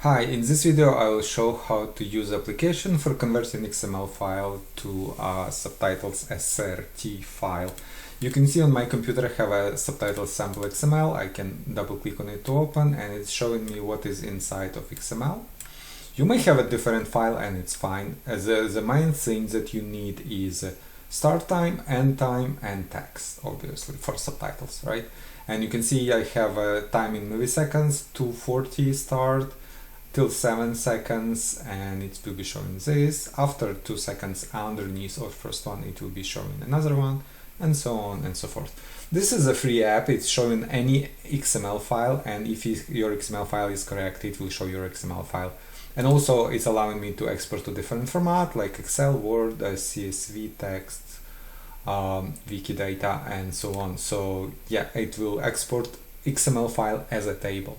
Hi, in this video I will show how to use application for converting XML file to subtitles SRT file. You can see on my computer I have a subtitle sample XML. I can double click on it to open and it's showing me what is inside of XML. You may have a different file and it's fine. The main thing that you need is start time, end time and text, obviously, for subtitles, right? And you can see I have a time in milliseconds, 240 start, till 7 seconds, and it will be showing this. After 2 seconds underneath of first one it will be showing another one, and so on and so forth. This is a free app. It's showing any XML file, and if your XML file is correct it will show your XML file. And also it's allowing me to export to different format like Excel, Word, CSV, text, Wikidata and so on. So yeah, it will export XML file as a table.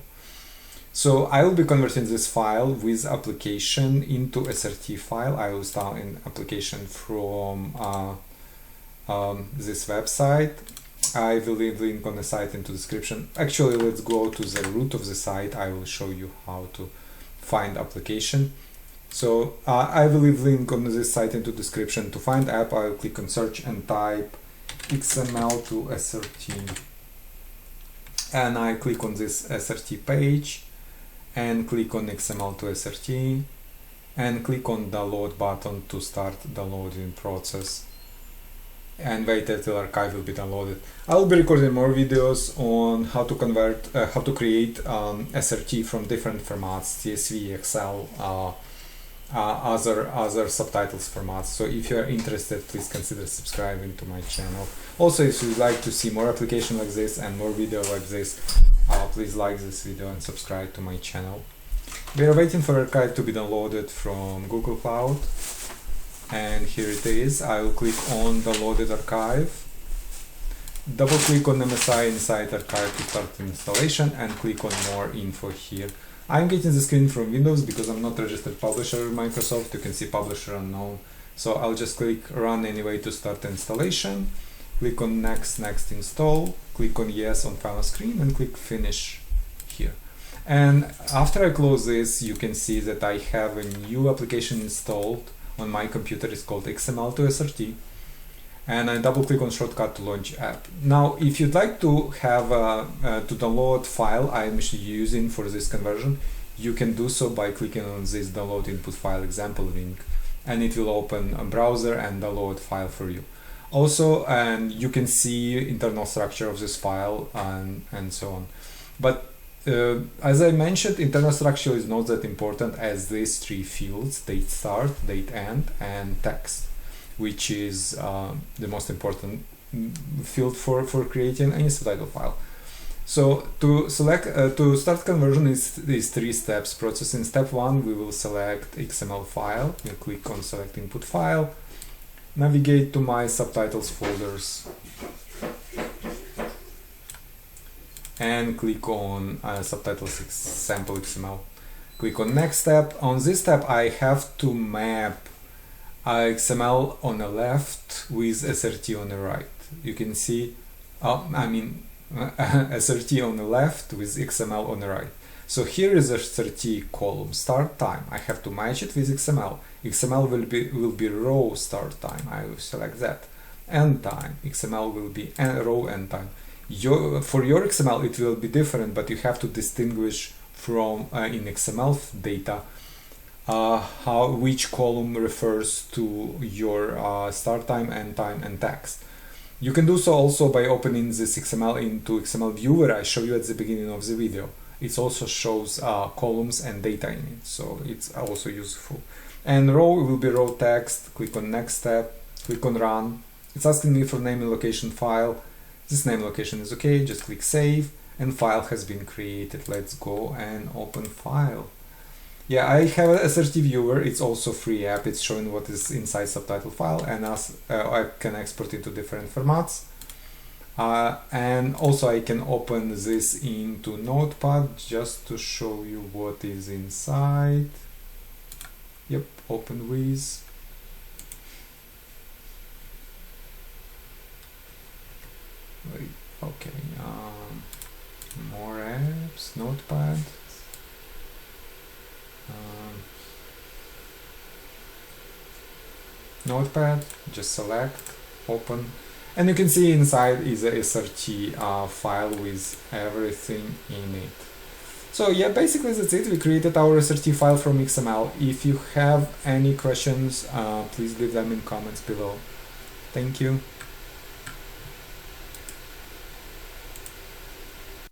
So I will be converting this file with application into SRT file. I will start an application from this website. I will leave the link on the site into the description. Actually, let's go to the root of the site. I will show you how to find application. So I will leave the link on this site into the description. To find app, I will click on search and type XML to SRT. And I click on this SRT page and click on XML to SRT and click on download button to start downloading process and wait until archive will be downloaded. I will be recording more videos on how to convert, how to create SRT from different formats, CSV, Excel, other subtitles formats. So if you are interested, please consider subscribing to my channel. Also, if you'd like to see more application like this and more video like this, please like this video and subscribe to my channel. We are waiting for archive to be downloaded from Google Cloud, and here it is. I will click on downloaded archive, double click on MSI inside archive to start installation and click on more info here. I'm getting the screen from Windows because I'm not registered publisher in Microsoft. You can see publisher unknown, so I'll just click run anyway to start installation. Click on next install, click on yes on final screen and click finish here. And after I close this, you can see that I have a new application installed on my computer. It's called XML to SRT, and I double click on shortcut to launch app. Now if you'd like to have to download file I'm using for this conversion, you can do so by clicking on this download input file example link, and it will open a browser and download file for you. Also, and you can see internal structure of this file and so on. But as I mentioned, internal structure is not that important as these three fields: date start, date end, and text, which is the most important field for creating any subtitle file. So to start conversion is these three steps process. In step 1, we will select XML file. We'll click on select input file. Navigate to my subtitles folders and click on subtitles sample XML. Click on next step. On this step I have to map XML on the left with SRT on the right. You can see SRT on the left with XML on the right. So here is a SRT column, start time. I have to match it with XML. XML will be row start time. I will select that. End time. XML will be row end time. For your XML it will be different, but you have to distinguish from in XML data which column refers to your start time, end time, and text. You can do so also by opening this XML into XML viewer I showed you at the beginning of the video. It also shows columns and data in it, so it's also useful. And row will be row text. Click on next step, click on run. It's asking me for name and location file. This name location is okay, just click save and file has been created. Let's go and open file. Yeah, I have a SRT viewer. It's also free app. It's showing what is inside subtitle file, and as I can export it to different formats. And also I can open this into Notepad just to show you what is inside. Yep, open with. Wait, okay, more apps, Notepad. notepad, just select, open, and you can see inside is a SRT file with everything in it. So yeah, basically that's it. We created our SRT file from XML. If you have any questions, please leave them in comments below. Thank you.